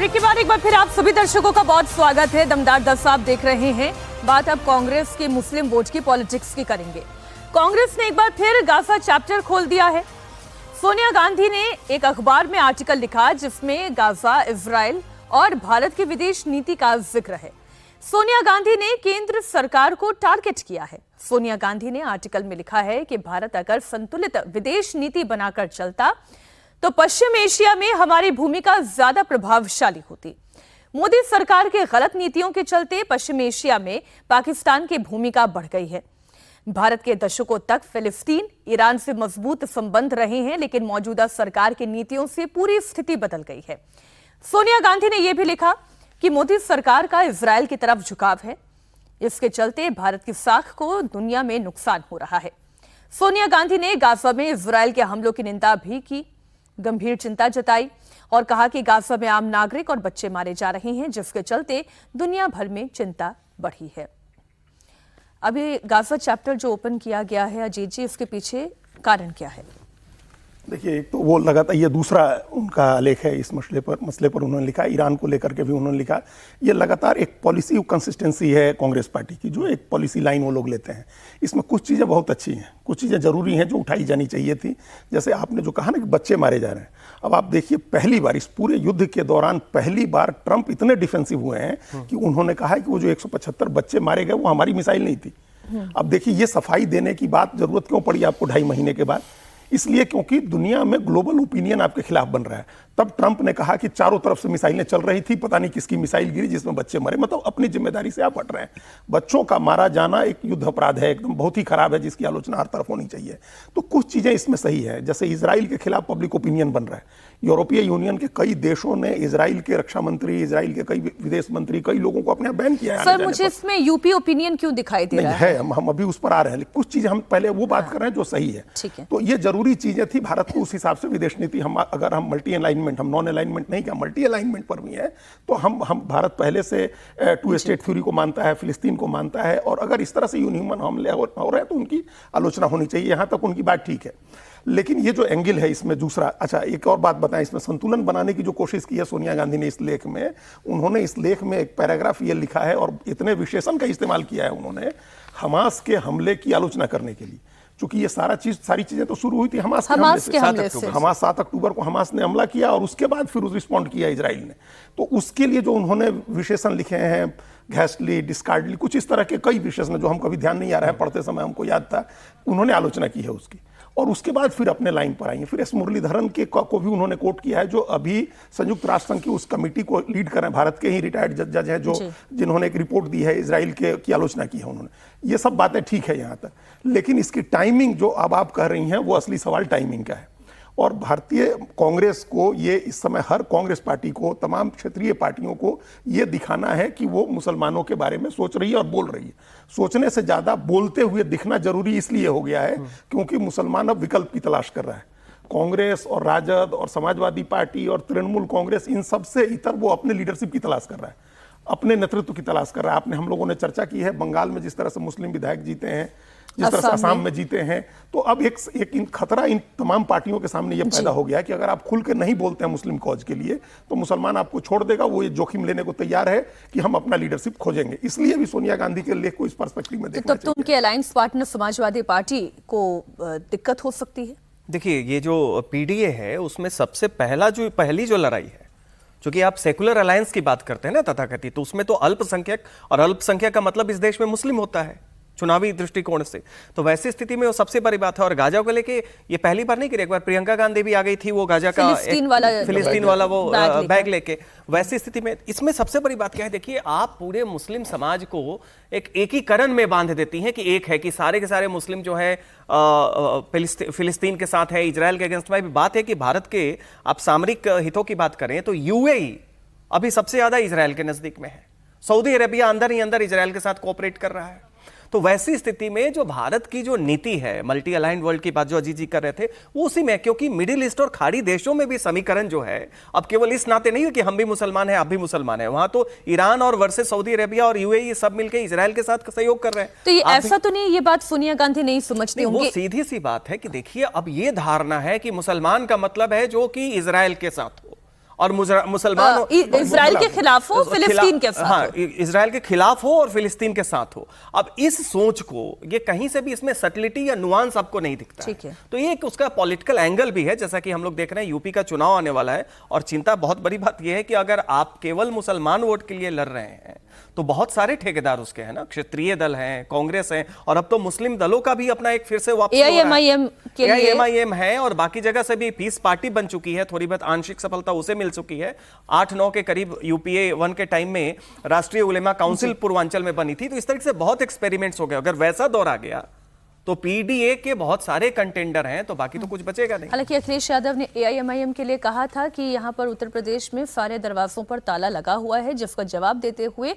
Break के बाद एक बार फिर आप सभी दर्शकों का बहुत स्वागत है। दमदार 10 आप देख रहे हैं। बात अब कांग्रेस के मुस्लिम वोट की पॉलिटिक्स की करेंगे। कांग्रेस ने एक बार फिर गाजा चैप्टर खोल दिया है। सोनिया गांधी ने एक अखबार में आर्टिकल लिखा जिसमें गाजा, इजराइल और भारत की विदेश नीति का जिक्र है। सोनिया गांधी ने केंद्र सरकार को टारगेट किया है। सोनिया गांधी ने आर्टिकल में लिखा है कि भारत अगर संतुलित विदेश नीति बनाकर चलता तो पश्चिम एशिया में हमारी भूमिका ज्यादा प्रभावशाली होती। मोदी सरकार के गलत नीतियों के चलते पश्चिम एशिया में पाकिस्तान की भूमिका बढ़ गई है। भारत के दशकों तक फिलिस्तीन, ईरान से मजबूत संबंध रहे हैं, लेकिन मौजूदा सरकार की नीतियों से पूरी स्थिति बदल गई है। सोनिया गांधी ने यह भी लिखा कि मोदी सरकार का इजराइल की तरफ झुकाव है। इसके चलते भारत की साख को दुनिया में नुकसान हो रहा है। सोनिया गांधी ने गाजा में इजराइल के हमलों की निंदा भी की, गंभीर चिंता जताई और कहा कि गाजा में आम नागरिक और बच्चे मारे जा रहे हैं, जिसके चलते दुनिया भर में चिंता बढ़ी है। अभी गाजा चैप्टर जो ओपन किया गया है, अजीत जी, इसके पीछे कारण क्या है? देखिए, एक तो वो लगातार ये दूसरा उनका लेख है इस मसले पर उन्होंने लिखा, ईरान को लेकर के भी उन्होंने लिखा। ये लगातार एक पॉलिसी कंसिस्टेंसी है कांग्रेस पार्टी की, जो एक पॉलिसी लाइन वो लोग लेते हैं। इसमें कुछ चीज़ें बहुत अच्छी हैं, कुछ चीज़ें ज़रूरी हैं जो उठाई जानी चाहिए थी। जैसे आपने जो कहा ना कि बच्चे मारे जा रहे हैं, अब आप देखिए पहली बार इस पूरे युद्ध के दौरान पहली बार ट्रंप इतने डिफेंसिव हुए हैं कि उन्होंने कहा है कि वो जो 175 बच्चे मारे गए वो हमारी मिसाइल नहीं थी। अब देखिए ये सफाई देने की बात जरूरत क्यों पड़ी आपको 2.5 महीने के बाद? इसलिए क्योंकि दुनिया में ग्लोबल ओपिनियन आपके खिलाफ बन रहा है। तब ट्रंप ने कहा कि चारों तरफ से मिसाइलें चल रही थी, पता नहीं किसकी मिसाइल गिरी जिसमें बच्चे मरे। मतलब अपनी जिम्मेदारी से आप हट रहे हैं। बच्चों का मारा जाना एक युद्ध अपराध है, एकदम बहुत ही खराब है, जिसकी आलोचना हर तरफ होनी चाहिए। तो कुछ चीजें इसमें सही है, जैसे इजराइल के खिलाफ पब्लिक ओपिनियन बन रहा है। यूरोपीय यूनियन के कई देशों ने इजराइल के रक्षा मंत्री, इजराइल के कई विदेश मंत्री, कई लोगों को अपने बैन किया है। सर, मुझे इसमें यूपी ओपिनियन क्यों दिखाई दे रहा है? हम अभी उस पर आ रहे हैं। कुछ चीजें हम पहले वो बात कर रहे हैं जो सही है। तो ये जरूरी चीजें थी। भारत को उस हिसाब से विदेश नीति, हम अगर हम मल्टी अलाइनमेंट, हम नॉन अलाइनमेंट नहीं क्या, मल्टी अलाइनमेंट पर भी है, तो हम भारत पहले से 2 स्टेट थ्योरी को मानता है, फिलिस्तीन को मानता है। और अगर इस तरह से ह्यूमन हमले हो रहे हैं तो उनकी आलोचना होनी चाहिए। यहां तक उनकी बात ठीक है। लेकिन ये जो एंगल है इसमें दूसरा, अच्छा एक और बात बताएं, इसमें संतुलन बनाने की जो कोशिश की है सोनिया गांधी ने इस लेख में, उन्होंने इस लेख में एक पैराग्राफ ये लिखा है और इतने विशेषण का इस्तेमाल किया है उन्होंने हमास के हमले की आलोचना करने के लिए। चूंकि ये सारी चीजें तो शुरू हुई थी हमास के हमले से। हमास 7 अक्टूबर को हमास ने हमला किया और उसके बाद फिर रिस्पॉन्ड किया इजराइल ने। तो उसके लिए जो उन्होंने विशेषण लिखे हैं, घैस्टली, डिस्कार्डली, कुछ इस तरह के कई विशेषण जो हम कभी ध्यान नहीं आ रहा है, पढ़ते समय हमको याद था, उन्होंने आलोचना की है उसकी। और उसके बाद फिर अपने लाइन पर आई है। फिर एस मुरलीधरन को भी उन्होंने कोट किया है, जो अभी संयुक्त राष्ट्र संघ की उस कमेटी को लीड कर रहे हैं, भारत के ही रिटायर्ड जज हैं, जो जिन्होंने एक रिपोर्ट दी है इजराइल की आलोचना की है उन्होंने। ये सब बातें ठीक है यहाँ तक, लेकिन इसकी टाइमिंग जो अब आप कह रही हैं वो असली सवाल टाइमिंग का है। और भारतीय कांग्रेस को ये इस समय, हर कांग्रेस पार्टी को, तमाम क्षेत्रीय पार्टियों को ये दिखाना है कि वो मुसलमानों के बारे में सोच रही है और बोल रही है। सोचने से ज्यादा बोलते हुए दिखना जरूरी इसलिए हो गया है क्योंकि मुसलमान अब विकल्प की तलाश कर रहा है। कांग्रेस और राजद और समाजवादी पार्टी और तृणमूल कांग्रेस, इन सबसे इतर वो अपने लीडरशिप की तलाश कर रहा है, अपने नेतृत्व की तलाश कर रहा है। आपने, हम लोगों ने चर्चा की है बंगाल में जिस तरह से मुस्लिम विधायक जीते हैं, जिस तरह से असम में जीते हैं। तो अब एक खतरा इन तमाम पार्टियों के सामने ये पैदा हो गया है कि अगर आप खुल के नहीं बोलते हैं मुस्लिम कॉज के लिए तो मुसलमान आपको छोड़ देगा। वो ये जोखिम लेने को तैयार है कि हम अपना लीडरशिप खोजेंगे। इसलिए भी सोनिया गांधी के लेख को इस पर्सपेक्टिव में देखना चाहिए। तब तो उनके अलायंस पार्टनर समाजवादी पार्टी को दिक्कत हो सकती है। देखिए, ये जो पीडीए है उसमें सबसे पहली जो लड़ाई है, क्योंकि आप सेकुलर अलायंस की बात करते हैं ना तथाकथित, तो उसमें तो अल्पसंख्यक, और अल्पसंख्यक का मतलब इस देश में मुस्लिम होता है चुनावी दृष्टिकोण से। तो वैसी स्थिति में वो सबसे बड़ी बात है। और गाजा को लेके ये पहली बार नहीं कि एक बार प्रियंका गांधी भी आ गई थी, वो गाजा का फिलिस्तीन वाला वो बैग लेके। वैसी स्थिति में इसमें सबसे बड़ी बात क्या है? देखिए, आप पूरे मुस्लिम समाज को एक एकीकरण में बांध देती हैं कि एक है कि सारे के सारे मुस्लिम जो है फिलिस्तीन के साथ है, इजराइल के अगेंस्ट में। बात है कि भारत के आप सामरिक हितों की बात करें तो यूएई अभी सबसे ज्यादा इजराइल के नजदीक में है। सऊदी अरेबिया अंदर ही अंदर इजराइल के साथ कोऑपरेट कर रहा है। तो वैसी स्थिति में जो भारत की जो नीति है, मल्टी अलाइंड वर्ल्ड की बात जो अजीत जी कर रहे थे, वो उसी में, क्योंकि मिडिल ईस्ट और खाड़ी देशों में भी समीकरण जो है अब केवल इस नाते नहीं है कि हम भी मुसलमान हैं, आप भी मुसलमान हैं। वहां तो ईरान और वर्सेस सऊदी अरेबिया और यूएई सब मिलकर इजराइल के साथ सहयोग कर रहे हैं। तो ये ऐसा तो नहीं, ये बात सोनिया गांधी नहीं समझती होंगी। वो सीधी सी बात है कि देखिए, अब ये धारणा है कि मुसलमान का मतलब है जो कि इजराइल के साथ हो, और मुसलमान इजराइल के खिलाफ हो, फिलिस्तीन के साथ हाँ, हो। इजराइल के खिलाफ हो और फिलिस्तीन के साथ हो। अब इस सोच को, ये कहीं से भी इसमें सटलिटी या नुआंस आपको नहीं दिखता ठीक है। तो ये एक उसका पॉलिटिकल एंगल भी है। जैसा कि हम लोग देख रहे हैं यूपी का चुनाव आने वाला है, और चिंता बहुत बड़ी बात यह है कि अगर आप केवल मुसलमान वोट के लिए लड़ रहे हैं तो बहुत सारे ठेकेदार उसके हैं ना, क्षेत्रीय दल हैं, कांग्रेस है, और अब तो मुस्लिम दलों का भी अपना एक फिर से वापस AIMIM के लिए AIMIM है, और बाकी जगह से भी पीस पार्टी बन चुकी है, थोड़ी बहुत आंशिक सफलता उसे मिल चुकी है। 8-9 के करीब UPA 1 के टाइम में राष्ट्रीय उलेमा काउंसिल पूर्वांचल में बनी थी। तो इस तरह से बहुत एक्सपेरिमेंट्स हो गए। अगर वैसा दौर आ गया तो PDA के बहुत सारे कंटेंडर हैं, तो बाकी तो कुछ बचेगा नहीं। हालांकि अखिलेश यादव ने AIMIM के लिए कहा था कि यहां पर उत्तर प्रदेश में सारे दरवाजों पर ताला लगा हुआ है, जिसका जवाब देते हुए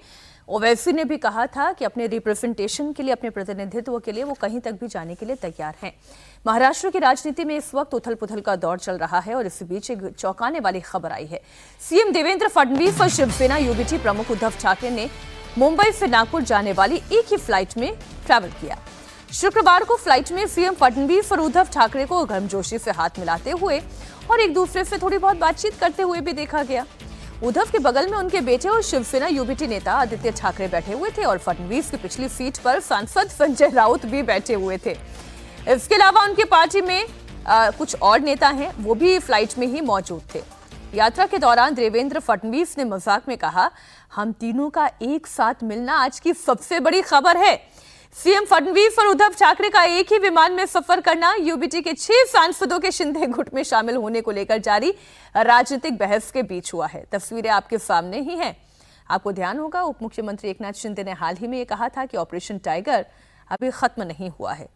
ओवैसी ने भी कहा था कि अपने रिप्रेजेंटेशन के लिए, अपने प्रतिनिधित्व के लिए वो कहीं तक भी जाने के लिए तैयार हैं। महाराष्ट्र की राजनीति में इस वक्त उथल पुथल का दौर चल रहा है, और इसी बीच एक चौंकाने वाली खबर आई है। सीएम देवेंद्र फडणवीस और शिवसेना UBT प्रमुख उद्धव ठाकरे ने मुंबई से नागपुर जाने वाली एक ही फ्लाइट में ट्रैवल किया। शुक्रवार को फ्लाइट में सीएम फडणवीस और उद्धव ठाकरे को गर्मजोशी से हाथ मिलाते हुए और एक दूसरे से थोड़ी बहुत बातचीत करते हुए भी देखा गया। उद्धव के बगल में उनके बेटे और शिवसेना UBT नेता आदित्य ठाकरे बैठे हुए थे, और फडणवीस की पिछली सीट पर सांसद संजय राउत भी बैठे हुए थे। इसके अलावा उनकी पार्टी में कुछ और नेता हैं, वो भी फ्लाइट में ही मौजूद थे। यात्रा के दौरान देवेंद्र फडणवीस ने मजाक में कहा, हम तीनों का एक साथ मिलना आज की सबसे बड़ी खबर है। सीएम फडणवीस और उद्धव ठाकरे का एक ही विमान में सफर करना UBT के 6 सांसदों के शिंदे गुट में शामिल होने को लेकर जारी राजनीतिक बहस के बीच हुआ है। तस्वीरें आपके सामने ही हैं। आपको ध्यान होगा, उप मुख्यमंत्री एकनाथ शिंदे ने हाल ही में ये कहा था कि ऑपरेशन टाइगर अभी खत्म नहीं हुआ है।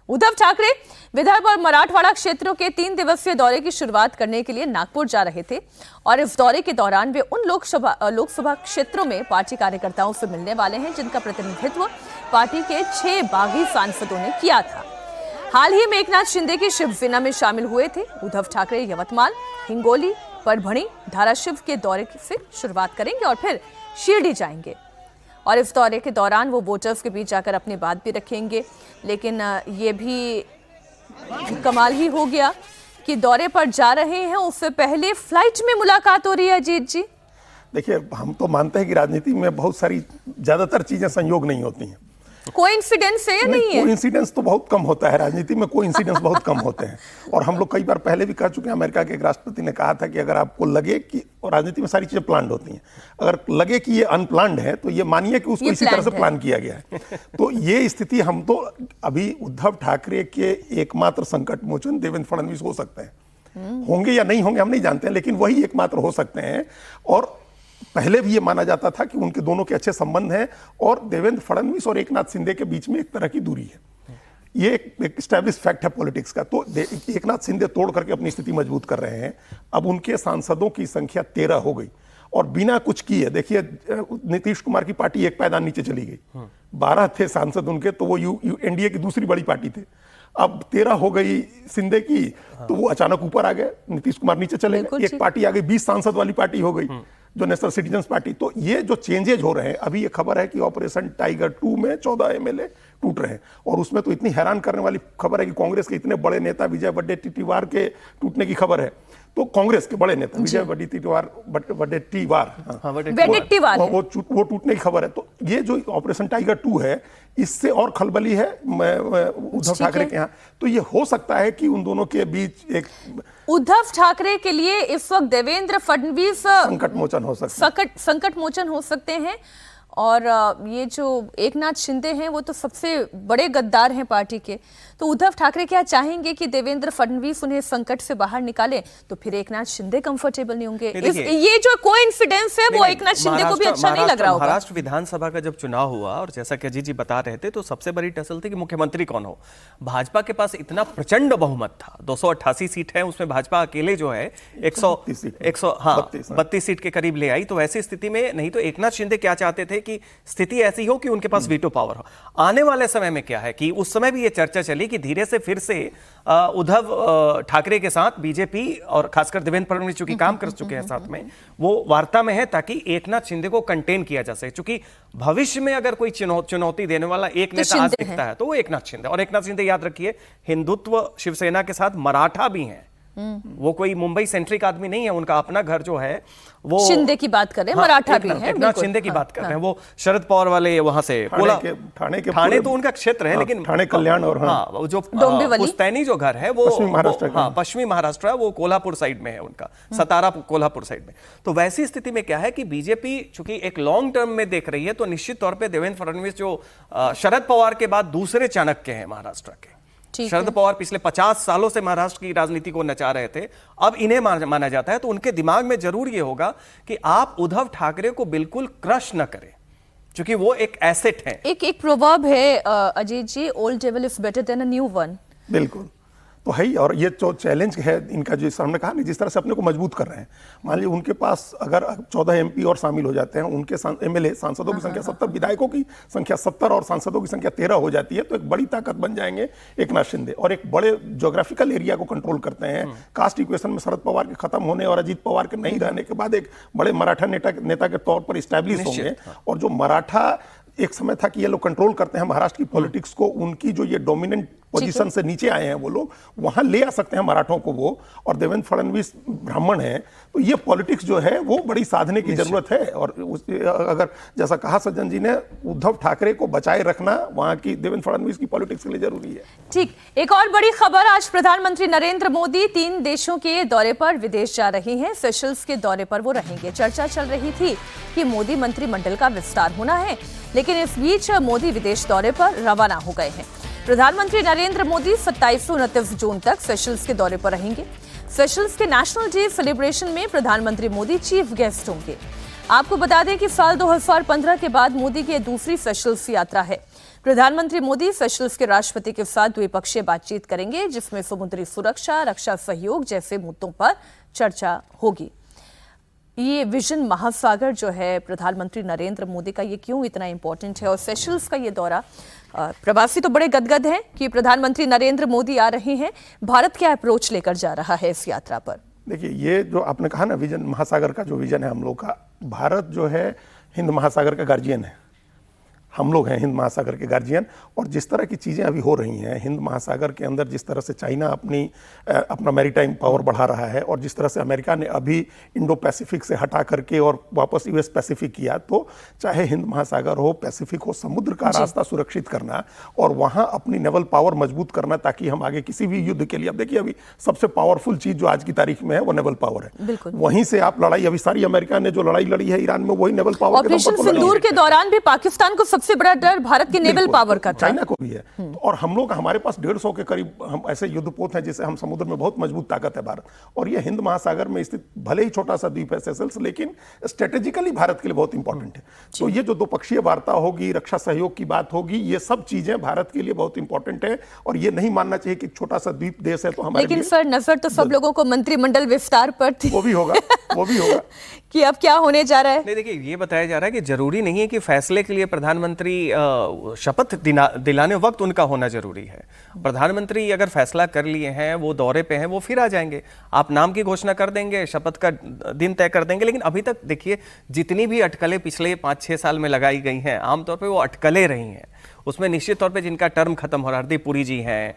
उद्धव ठाकरे विदर्भ और मराठवाड़ा क्षेत्रों के 3 दिवसीय दौरे की शुरुआत करने के लिए नागपुर जा रहे थे, और इस दौरे के दौरान वे उन लोकसभा क्षेत्रों में पार्टी कार्यकर्ताओं से मिलने वाले हैं जिनका प्रतिनिधित्व पार्टी के 6 बागी सांसदों ने किया था। हाल ही में एकनाथ शिंदे की शिवसेना में शामिल हुए थे। उद्धव ठाकरे यवतमाल, हिंगोली, परभणी, धाराशिव के दौरे से शुरुआत करेंगे और फिर शिरडी जाएंगे, और इस दौरे के दौरान वो वोटर्स के बीच जाकर अपनी बात भी रखेंगे। लेकिन ये भी कमाल ही हो गया कि दौरे पर जा रहे हैं, उससे पहले फ्लाइट में मुलाकात हो रही है। अजीत जी, देखिए, हम तो मानते हैं कि राजनीति में बहुत सारी, ज्यादातर चीजें संयोग नहीं होती हैं। कोइंसिडेंस है या नहीं है? कोइंसिडेंस तो बहुत कम होता है राजनीति में, कोइंसिडेंस बहुत कम होते हैं। और हम लोग कई बार पहले भी कह चुके हैं, अमेरिका के एक राष्ट्रपति ने कहा था कि अगर आपको लगे कि, और राजनीति में सारी चीजें प्लान्ड होती हैं, अगर लगे कि ये अनप्लान्ड है तो ये मानिए कि उसको इसी तरह से प्लान किया गया है। तो ये स्थिति, हम तो अभी उद्धव ठाकरे के एकमात्र संकट मोचन देवेंद्र फडणवीस हो सकते हैं, होंगे या नहीं होंगे हम नहीं जानते हैं, लेकिन वही एकमात्र हो सकते हैं। और पहले भी ये माना जाता था कि उनके दोनों के अच्छे संबंध हैं, और देवेंद्र फडणवीस और एकनाथ शिंदे के बीच में एक तरह की दूरी है। ये एक स्टैब्लिश फैक्ट है पॉलिटिक्स का। तो एकनाथ शिंदे तोड़ करके अपनी स्थिति मजबूत कर रहे हैं। अब उनके सांसदों की संख्या 13 हो गई, और बिना कुछ किए, देखिए नीतीश कुमार की पार्टी एक पायदान नीचे चली गई, 12 थे सांसद उनके, तो वो NDA की दूसरी बड़ी पार्टी थे। अब 13 हो गई शिंदे की, तो वो अचानक ऊपर आ गए, नीतीश कुमार नीचे चले गए, एक पार्टी आ गई, 20 सांसद वाली पार्टी हो गई, जो नेशनल सिटीजन्स पार्टी। तो ये जो चेंजेज हो रहे हैं, अभी ये खबर है कि ऑपरेशन टाइगर 2 में 14 MLA टूट रहे हैं, और उसमें तो इतनी हैरान करने वाली खबर है कि कांग्रेस के इतने बड़े नेता विजय वडेट्टीवार के टूटने की खबर है। तो कांग्रेस के बड़े नेता विजय वडेट्टीवार वो टूटने की खबर है। तो ये जो ऑपरेशन टाइगर 2 है, इससे और खलबली है उद्धव ठाकरे के यहाँ। तो ये हो सकता है कि उन दोनों के बीच एक, उद्धव ठाकरे के लिए इस वक्त देवेंद्र फडणवीस संकट मोचन हो सकते हैं, और ये जो एकनाथ शिंदे हैं वो तो सबसे बड़े गद्दार हैं पार्टी के। तो उद्धव ठाकरे क्या चाहेंगे कि देवेंद्र फडणवीस उन्हें संकट से बाहर निकाले, तो फिर एकनाथ शिंदे कंफर्टेबल नहीं होंगे। ये जो कोइंसिडेंस है वो एकनाथ शिंदे को भी अच्छा नहीं लग रहा होगा। महाराष्ट्र विधानसभा का जब चुनाव हुआ, और जैसा कि अजीत जी बता रहे थे, तो सबसे बड़ी टसल थी कि मुख्यमंत्री कौन हो। भाजपा के पास इतना प्रचंड बहुमत था, 288 सीट है, उसमें भाजपा अकेले जो है 132 सीट के करीब ले आई। तो ऐसी स्थिति में नहीं तो एकनाथ शिंदे क्या चाहते थे कि स्थिति ऐसी हो कि उनके पास वीटो पावर हो। आने वाले समय में क्या है कि उस समय भी ये चर्चा चली कि धीरे से फिर से उद्धव ठाकरे के साथ बीजेपी और खासकर देवेंद्र फडणवीस चूंकि काम कर चुके हैं साथ में, वो वार्ता में है ताकि एकनाथ शिंदे को कंटेन किया जा सके। क्योंकि भविष्य में अगर कोई चुनौती देने वाला एक नेता आज दिखता है तो वो एकनाथ शिंदे। और एकनाथ शिंदे याद रखिए, हिंदुत्व शिवसेना के साथ मराठा भी हैं, वो कोई मुंबई सेंट्रिक आदमी नहीं है, उनका अपना घर जो है वो शिंदे की बात कर रहे हैं, हाँ, मराठा भी है, एकनाथ शिंदे की बात कर रहे हैं। वो शरद पवार वाले वहां से ठाणे तो उनका क्षेत्र है, लेकिन ठाणे कल्याण और जो पुस्तैनी जो घर है वो पश्चिमी महाराष्ट्र है, वो कोल्हापुर साइड में है उनका, सतारा कोल्हापुर साइड में। तो वैसी स्थिति में क्या है कि बीजेपी चूंकि एक लॉन्ग टर्म में देख रही है, तो निश्चित तौर पर देवेंद्र फडणवीस जो शरद पवार के बाद दूसरे चाणक्य हैं महाराष्ट्र के। शरद पवार पिछले 50 सालों से महाराष्ट्र की राजनीति को नचा रहे थे, अब इन्हें माना जाता है। तो उनके दिमाग में जरूर ये होगा कि आप उद्धव ठाकरे को बिल्कुल क्रश न करें, क्योंकि वो एक एसेट है। एक प्रोवर्ब है Ajit ji, old devil is better than a new one. बिल्कुल, तो है ही। और ये जो चैलेंज है इनका, जो सामने कहा ना, जिस तरह से अपने को मजबूत कर रहे हैं, मान लीजिए उनके पास अगर 14 एमपी और शामिल हो जाते हैं, उनके एमएलए सांसदों की संख्या 70, विधायकों की संख्या 70 और सांसदों की संख्या 13 हो जाती है, तो एक बड़ी ताकत बन जाएंगे एकनाथ शिंदे, और एक बड़े ज्योग्राफिकल एरिया को कंट्रोल करते हैं। कास्ट इक्वेशन में शरद पवार के खत्म होने और अजीत पवार के नहीं रहने के बाद एक बड़े मराठा नेता के तौर पर स्टैब्लिश होंगे। और जो मराठा एक समय था कि ये लोग कंट्रोल करते हैं महाराष्ट्र की पॉलिटिक्स को, उनकी जो ये डोमिनेंट पोजीशन से नीचे आए हैं वो लोग, वहां ले आ सकते हैं मराठों को वो। और देवेंद्र फडणवीस ब्राह्मण है, तो ये पॉलिटिक्स जो है वो बड़ी साधने की जरूरत है। और अगर जैसा कहा सज्जन जी ने, उद्धव ठाकरे को बचाए रखना वहां की देवेंद्र फडणवीस की पॉलिटिक्स के लिए जरूरी है। ठीक, एक और बड़ी खबर, आज प्रधानमंत्री नरेंद्र मोदी 3 देशों के दौरे पर विदेश जा रहे हैं। सेशल्स के दौरे पर वो रहेंगे। चर्चा चल रही थी कि मोदी मंत्रिमंडल का विस्तार होना है, लेकिन इस बीच मोदी विदेश दौरे पर रवाना हो गए हैं। प्रधानमंत्री नरेंद्र मोदी 27 से 29 जून तक सेशल्स के दौरे पर रहेंगे। सेशल्स के नेशनल डे सेलिब्रेशन में प्रधानमंत्री मोदी चीफ गेस्ट होंगे। आपको बता दें कि साल 2015 के बाद मोदी की दूसरी सेशल्स यात्रा है। प्रधानमंत्री मोदी सेशल्स के राष्ट्रपति के साथ द्विपक्षीय बातचीत करेंगे, जिसमें समुद्री सुरक्षा, रक्षा सहयोग जैसे मुद्दों पर चर्चा होगी। ये विजन महासागर जो है प्रधानमंत्री नरेंद्र मोदी का, ये क्यों इतना इंपॉर्टेंट है? और सेशल्स का ये दौरा, प्रवासी तो बड़े गदगद हैं कि प्रधानमंत्री नरेंद्र मोदी आ रहे हैं। भारत क्या अप्रोच लेकर जा रहा है इस यात्रा पर? देखिए, ये जो आपने कहा ना विजन महासागर का, जो विजन है हम लोग का, भारत जो है हिंद महासागर का गार्जियन है। हम लोग हैं हिंद महासागर के गार्जियन। और जिस तरह की चीज़ें अभी हो रही हैं हिंद महासागर के अंदर, जिस तरह से चाइना अपना मैरीटाइम पावर बढ़ा रहा है, और जिस तरह से अमेरिका ने अभी इंडो पैसिफिक से हटा करके और वापस यूएस पैसिफिक किया, तो चाहे हिंद महासागर हो, पैसिफिक हो, समुद्र का रास्ता सुरक्षित करना और वहाँ अपनी नेवल पावर मजबूत करना, ताकि हम आगे किसी भी युद्ध के लिए, अब देखिए अभी सबसे पावरफुल चीज़ जो आज की तारीख में है वो नेवल पावर है। वहीं से आप लड़ाई, अभी सारी अमेरिका ने जो लड़ाई लड़ी है ईरान में, वही नेवल पावर। ऑपरेशन सिंदूर के दौरान भी पाकिस्तान को सबसे बड़ा डर भारत की नेवल पावर का था, चाइना को भी है। और हम लोग, हमारे पास 150 के करीब हम ऐसे युद्धपोत हैं जिससे हम समुद्र में बहुत मजबूत ताकत है भारत। और ये हिंद महासागर में स्थित भले ही छोटा सा द्वीप है सेशल्स, लेकिन स्ट्रेटेजिकली भारत के लिए बहुत इंपॉर्टेंट है। तो ये जो द्विपक्षीय वार्ता होगी, रक्षा सहयोग की बात होगी, ये सब चीजें भारत के लिए बहुत इंपॉर्टेंट है। और ये नहीं मानना चाहिए कि छोटा सा द्वीप देश है तो हमारे, लेकिन सर नजर तो सब लोगों को मंत्रिमंडल विस्तार पर थी। वो भी होगा कि अब क्या होने जा रहा है। नहीं, देखिए ये बताया जा रहा है कि जरूरी नहीं है कि फैसले के लिए प्रधानमंत्री शपथ दिलाने वक्त उनका होना जरूरी है। प्रधानमंत्री अगर फैसला कर लिए हैं, वो दौरे पे हैं, वो फिर आ जाएंगे। आप नाम की घोषणा कर देंगे, शपथ का दिन तय कर देंगे। लेकिन अभी तक देखिए जितनी भी अटकलें पिछले 5-6 साल में लगाई गई हैं, आमतौर पर वो अटकलें रही हैं। उसमें निश्चित तौर पे जिनका टर्म खत्म हो रहा है, हरदीप पुरी जी हैं,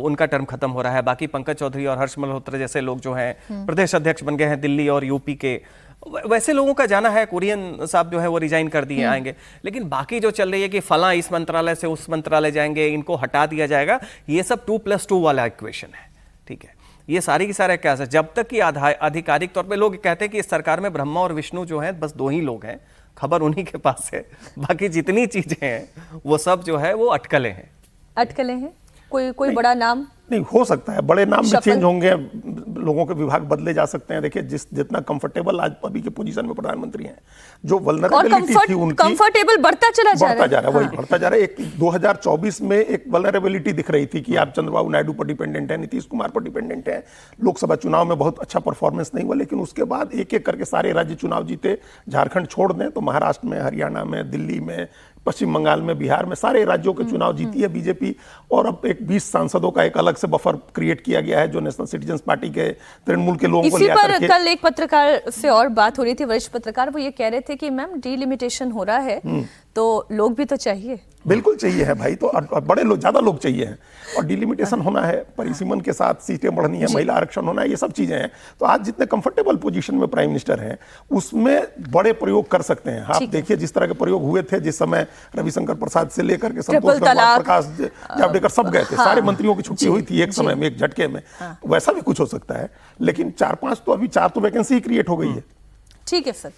उनका टर्म खत्म हो रहा है। बाकी पंकज चौधरी और हर्ष मल्होत्रा जैसे लोग जो हैं प्रदेश अध्यक्ष बन गए हैं दिल्ली और यूपी के, वैसे लोगों का जाना है। कुरियन साहब जो है वो रिजाइन कर दिए, आएंगे। लेकिन बाकी जो चल रही है कि फलां इस मंत्रालय से उस मंत्रालय जाएंगे, इनको हटा दिया जाएगा, ये सब 2+2 वाला इक्वेशन है। ठीक है, ये सारी की सारे क्या है, जब तक कि आधिकारिक तौर पे लोग कहते हैं कि इस सरकार में ब्रह्मा और विष्णु जो है बस 2 ही लोग हैं, खबर उन्हीं के पास है। बाकी जितनी चीजें हैं वो सब जो है वो अटकलें हैं। अटकलें हैं, कोई बड़ा नाम नहीं हो सकता है, बड़े नाम भी चेंज होंगे, लोगों के विभाग बदले जा सकते हैं। देखिए जितना कंफर्टेबल आज अभी के पोजीशन में प्रधानमंत्री हैं, जो वल्नरेबिलिटी थी उनकी, कंफर्टेबल बढ़ता जा रहा है, वही बढ़ता जा रहा है। एक 2024 में एक वल्नरेबिलिटी दिख रही थी कि आप चंद्रबाबू नायडू पर डिपेंडेंट है, नीतीश कुमार पर डिपेंडेंट है। लोकसभा चुनाव में बहुत अच्छा परफॉर्मेंस नहीं हुआ, लेकिन उसके बाद एक एक करके सारे राज्य चुनाव जीते। झारखंड छोड़ दें तो महाराष्ट्र में, हरियाणा में, दिल्ली में, पश्चिम बंगाल में, बिहार में, सारे राज्यों के चुनाव जीती है बीजेपी। और अब एक 20 सांसदों का एक अलग से बफर क्रिएट किया गया है, जो नेशनल सिटीजन्स पार्टी के तृणमूल के लोगों को इसी पर कल एक पत्रकार से और बात हो रही थी, वरिष्ठ पत्रकार, वो ये कह रहे थे कि मैम डिलिमिटेशन हो रहा है तो लोग भी तो चाहिए। बिल्कुल चाहिए है भाई, तो और बड़े लोग, ज्यादा लोग चाहिए हैं, और डिलिमिटेशन होना है, परिसीमन के साथ सीटें बढ़नी है, महिला आरक्षण होना है, ये सब चीजें हैं। तो आज जितने कंफर्टेबल पोजीशन में प्राइम मिनिस्टर हैं उसमें बड़े प्रयोग कर सकते हैं। आप देखिए जिस तरह के प्रयोग हुए थे जिस समय रविशंकर प्रसाद से लेकर के संतोष गंगवार, प्रकाश जावड़ेकर सब गए थे, सारे मंत्रियों की छुट्टी हुई थी एक समय में, एक झटके में। वैसा भी कुछ हो सकता है, लेकिन 4-5 तो अभी 4 तो वैकेंसी ही क्रिएट हो गई है। ठीक है सर।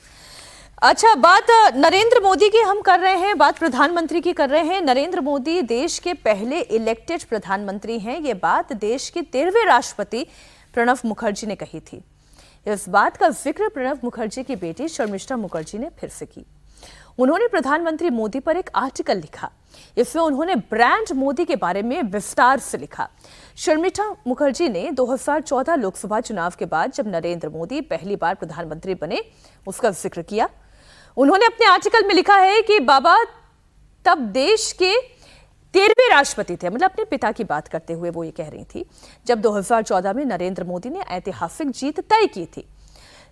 अच्छा, बात नरेंद्र मोदी की हम कर रहे हैं, बात प्रधानमंत्री की कर रहे हैं। नरेंद्र मोदी देश के पहले इलेक्टेड प्रधानमंत्री हैं। ये बात देश के 13वें राष्ट्रपति प्रणब मुखर्जी ने कही थी। इस बात का जिक्र प्रणब मुखर्जी की बेटी शर्मिष्ठा मुखर्जी ने फिर से की। उन्होंने प्रधानमंत्री मोदी पर एक आर्टिकल लिखा। इसमें उन्होंने ब्रांड मोदी के बारे में विस्तार से लिखा। शर्मिष्ठा मुखर्जी ने 2014 लोकसभा चुनाव के बाद जब नरेंद्र मोदी पहली बार प्रधानमंत्री बने उसका जिक्र किया। उन्होंने अपने आर्टिकल में लिखा है कि बाबा तब देश के 13वें राष्ट्रपति थे, मतलब अपने पिता की बात करते हुए वो ये कह रही थी, जब 2014 में नरेंद्र मोदी ने ऐतिहासिक जीत तय की थी।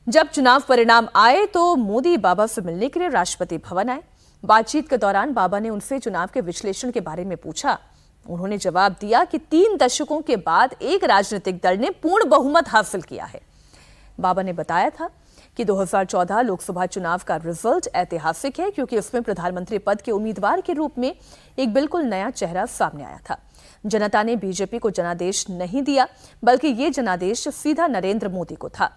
जब चुनाव परिणाम आए तो मोदी बाबा से मिलने के लिए राष्ट्रपति भवन आए। बातचीत के दौरान बाबा ने उनसे चुनाव के विश्लेषण के बारे में पूछा। उन्होंने जवाब दिया कि 3 दशकों के बाद एक राजनीतिक दल ने पूर्ण बहुमत हासिल किया है। बाबा ने बताया था कि 2014 लोकसभा चुनाव का रिजल्ट ऐतिहासिक है क्योंकि उसमें प्रधानमंत्री पद के उम्मीदवार के रूप में एक बिल्कुल नया चेहरा सामने आया था। जनता ने बीजेपी को जनादेश नहीं दिया, बल्कि ये जनादेश सीधा नरेंद्र मोदी को था।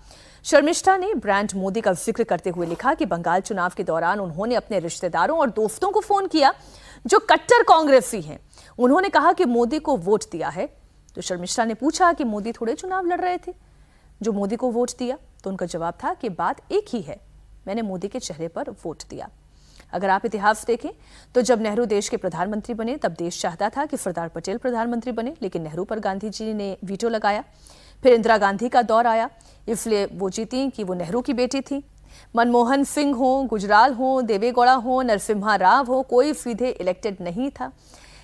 शर्मिष्ठा ने ब्रांड मोदी का जिक्र करते हुए लिखा कि बंगाल चुनाव के दौरान उन्होंने अपने रिश्तेदारों और दोस्तों को फोन किया जो कट्टर कांग्रेसी हैं। उन्होंने कहा कि मोदी को वोट दिया है। तो शर्मिष्ठा ने पूछा कि मोदी थोड़े चुनाव लड़ रहे थे जो मोदी को वोट दिया, तो उनका जवाब था कि बात एक ही है, मैंने मोदी के चेहरे पर वोट दिया। अगर आप इतिहास देखें तो जब नेहरू देश के प्रधानमंत्री बने तब देश चाहता था कि सरदार पटेल प्रधानमंत्री बने, लेकिन नेहरू पर गांधी जी ने वीटो लगाया। फिर इंदिरा गांधी का दौर आया, इसलिए वो जीती कि वो नेहरू की बेटी थी। मनमोहन सिंह हो, गुजराल हो, देवेगौड़ा हो, नरसिम्हा राव हो, कोई सीधे इलेक्टेड नहीं था,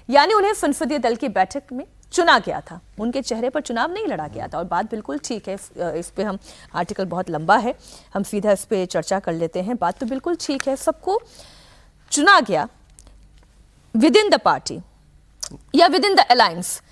यानी उन्हें संसदीय दल की बैठक में चुना गया था, उनके चेहरे पर चुनाव नहीं लड़ा गया था। और बात बिल्कुल ठीक है, इस पे हम आर्टिकल बहुत लंबा है, हम सीधा इस पे चर्चा कर लेते हैं। बात तो बिल्कुल ठीक है, सबको चुना गया विद इन द पार्टी या विद इन द अलायंस,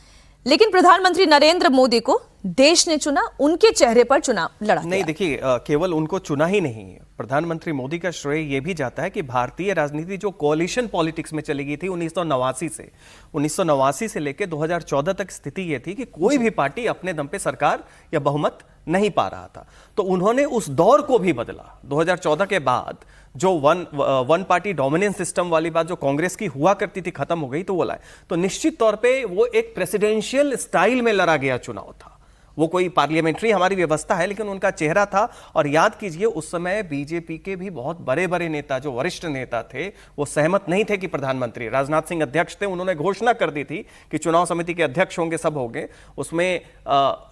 लेकिन प्रधानमंत्री नरेंद्र मोदी को देश ने चुना, उनके चेहरे पर चुनाव लड़ा नहीं। देखिए, केवल उनको चुना ही नहीं, प्रधानमंत्री मोदी का श्रेय यह भी जाता है कि भारतीय राजनीति जो कोalition पॉलिटिक्स में चली गई थी 1989 से लेकर 2014 तक स्थिति यह थी कि कोई भी पार्टी अपने दम पे सरकार या बहुमत नहीं पा रहा था। तो उन्होंने उस दौर को भी बदला। 2014 के बाद जो वन पार्टी डोमिनेंस सिस्टम वाली बात जो कांग्रेस की हुआ करती थी खत्म हो गई, तो वो लाए। तो निश्चित तौर पे वो एक प्रेसिडेंशियल स्टाइल में लड़ा गया चुनाव था। वो कोई पार्लियामेंट्री हमारी व्यवस्था है, लेकिन उनका चेहरा था। और याद कीजिए उस समय बीजेपी के भी बहुत बड़े बड़े नेता, जो वरिष्ठ नेता थे, वो सहमत नहीं थे कि प्रधानमंत्री, राजनाथ सिंह अध्यक्ष थे, उन्होंने घोषणा कर दी थी कि चुनाव समिति के अध्यक्ष होंगे, सब होंगे। उसमें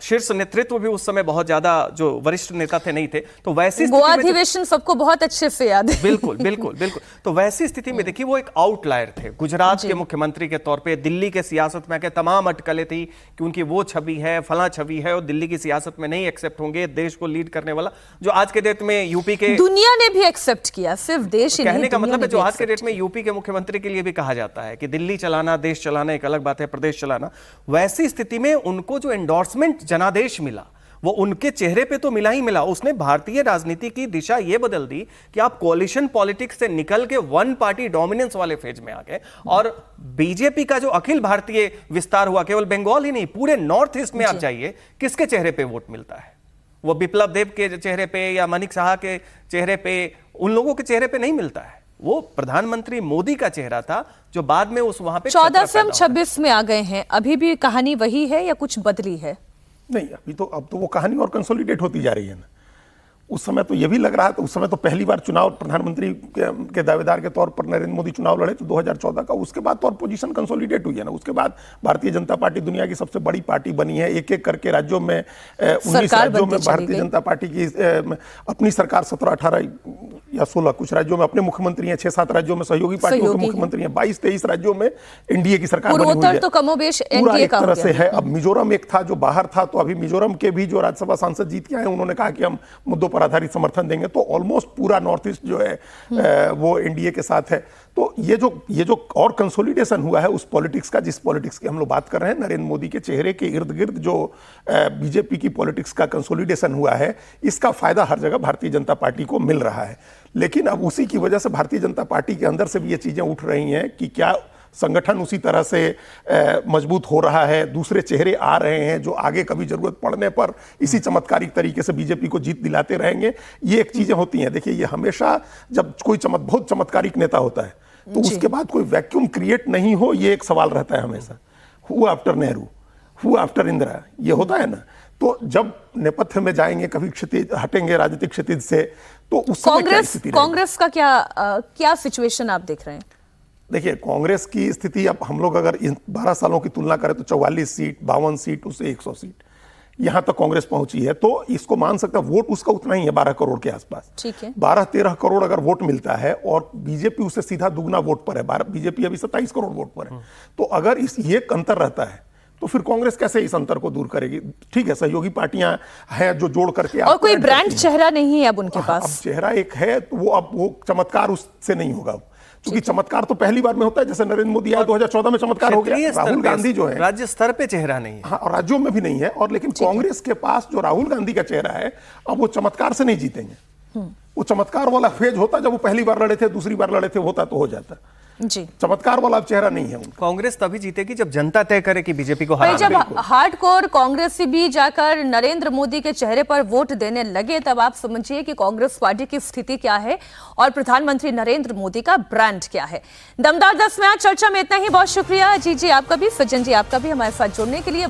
शीर्ष नेतृत्व भी उस समय बहुत ज्यादा जो वरिष्ठ नेता थे नहीं थे। तो वैसी गोवा अधिवेशन सबको बहुत अच्छे से याद है। बिल्कुल बिल्कुल बिल्कुल। तो वैसी स्थिति में देखिए वो एक आउटलायर थे गुजरात के मुख्यमंत्री के तौर पे। दिल्ली के सियासत में आके तमाम अटकलें थी कि उनकी वो छवि है, फला छवि है, और दिल्ली की सियासत में नहीं एक्सेप्ट होंगे। देश को लीड करने वाला जो आज के डेट में यूपी के, दुनिया ने भी एक्सेप्ट किया, सिर्फ देश ही नहीं, कहने का मतलब है जो आज के डेट में किया। यूपी के मुख्यमंत्री के लिए भी कहा जाता है कि दिल्ली चलाना, देश चलाना एक अलग बात है, प्रदेश चलाना। वैसी स्थिति में उनको जो एंडोर्समेंट जनादेश मिला वो उनके चेहरे पे तो मिला ही मिला। उसने भारतीय राजनीति की दिशा ये बदल दी कि आप कोalition पॉलिटिक्स से निकल के वन पार्टी डोमिनेंस वाले फेज में आ गए। और बीजेपी का जो अखिल भारतीय विस्तार हुआ, केवल बंगाल ही नहीं, पूरे नॉर्थ ईस्ट में आप जाइए, किसके चेहरे पे वोट मिलता है? वो बिप्लब देब के चेहरे पे या मानिक साहा के चेहरे पे, उन लोगों के चेहरे पे नहीं मिलता है। वो प्रधानमंत्री मोदी का चेहरा था जो बाद में उस वहां पे 14 से हम 26 में आ गए हैं। अभी भी कहानी वही है या कुछ बदली है? नहीं, अभी तो अब तो वो कहानी और कंसोलिडेट होती जा रही है ना। उस समय तो ये भी लग रहा था, उस समय तो पहली बार चुनाव प्रधानमंत्री के दावेदार के तौर पर नरेंद्र मोदी चुनाव लड़े तो 2014 का। उसके बाद तो और पोजीशन कंसोलिडेट हुई है ना। उसके बाद भारतीय जनता पार्टी दुनिया की सबसे बड़ी पार्टी बनी है। एक एक करके राज्यों में 19 राज्यों में भारतीय जनता पार्टी की अपनी सरकार, 17, 18 या 16 कुछ राज्यों में अपने मुख्यमंत्री हैं, 6-7 राज्यों में सहयोगी पार्टियों के मुख्यमंत्री हैं, 22-23 राज्यों में एनडीए की सरकार बनी हुई है। तो कमोबेश पूरा एक तरह से है। अब मिजोरम एक था जो बाहर था, तो अभी मिजोरम के भी जो राज्यसभा सांसद जीत के आए उन्होंने कहा कि हम मुद्दों पर पर आधारित समर्थन देंगे, तो ऑलमोस्ट पूरा नॉर्थ ईस्ट जो है वो एनडीए के साथ है। तो ये जो और कंसोलिडेशन हुआ है उस पॉलिटिक्स का, जिस पॉलिटिक्स की हम लोग बात कर रहे हैं, नरेंद्र मोदी के चेहरे के इर्द गिर्द जो बीजेपी की पॉलिटिक्स का कंसोलिडेशन हुआ है, इसका फायदा हर जगह भारतीय जनता पार्टी को मिल रहा है। लेकिन अब उसी की वजह से भारतीय जनता पार्टी के अंदर से भी ये चीजें उठ रही हैं कि क्या संगठन उसी तरह से मजबूत हो रहा है, दूसरे चेहरे आ रहे हैं जो आगे कभी जरूरत पड़ने पर इसी चमत्कारिक तरीके से बीजेपी को जीत दिलाते रहेंगे। ये एक चीजें होती हैं। देखिए, ये हमेशा जब कोई बहुत चमत्कारिक नेता होता है तो उसके बाद कोई वैक्यूम क्रिएट नहीं हो, ये एक सवाल रहता है हमेशा। Who after Nehru, who after Indira, ये होता है ना। तो जब नेपथ्य में जाएंगे, कभी क्षितिज हटेंगे राजनीतिक क्षितिज से, तो उस समय क्या स्थिति रहेगी? कांग्रेस का क्या सिचुएशन आप देख रहे हैं? देखिए, कांग्रेस की स्थिति, अब हम लोग अगर इन 12 सालों की तुलना करें तो 44 सीट, 52 सीट, उससे 100 सीट यहां तक कांग्रेस पहुंची है। तो इसको मान सकता है वोट उसका उतना ही है, 12 करोड़ के आसपास। ठीक है, 12-13 करोड़ अगर वोट मिलता है और बीजेपी उससे सीधा दुगना वोट पर है। बीजेपी अभी 27 करोड़ वोट पर है। तो अगर ये अंतर रहता है तो फिर कांग्रेस कैसे इस अंतर को दूर करेगी? ठीक है, सहयोगी पार्टियां हैं जो जोड़ करके, और कोई ब्रांड चेहरा नहीं है अब उनके पास। अब चेहरा एक है तो वो चमत्कार उससे नहीं होगा, क्योंकि चमत्कार तो पहली बार में होता है। जैसे नरेंद्र मोदी आए 2014 में चमत्कार हो गया। राहुल गांधी जो है, राज्य स्तर पे चेहरा नहीं है। हाँ, और राज्यों में भी नहीं है। और लेकिन कांग्रेस के पास जो राहुल गांधी का चेहरा है, अब वो चमत्कार से नहीं जीतेंगे। वो चमत्कार वाला फेज होता जब वो पहली बार लड़े थे, दूसरी बार लड़े थे, होता तो हो जाता। जी, चमत्कार वाला चेहरा नहीं है उनका। कांग्रेस तभी जीतेगी जब जनता तय करे कि बीजेपी को हराना। जब हार्डकोर कांग्रेसी भी जाकर नरेंद्र मोदी के चेहरे पर वोट देने लगे, तब आप समझिए कि कांग्रेस पार्टी की स्थिति क्या है और प्रधानमंत्री नरेंद्र मोदी का ब्रांड क्या है। दमदार 10 में आज चर्चा में इतना ही। बहुत शुक्रिया जी आपका भी, सज्जन जी आपका भी हमारे साथ जुड़ने के लिए।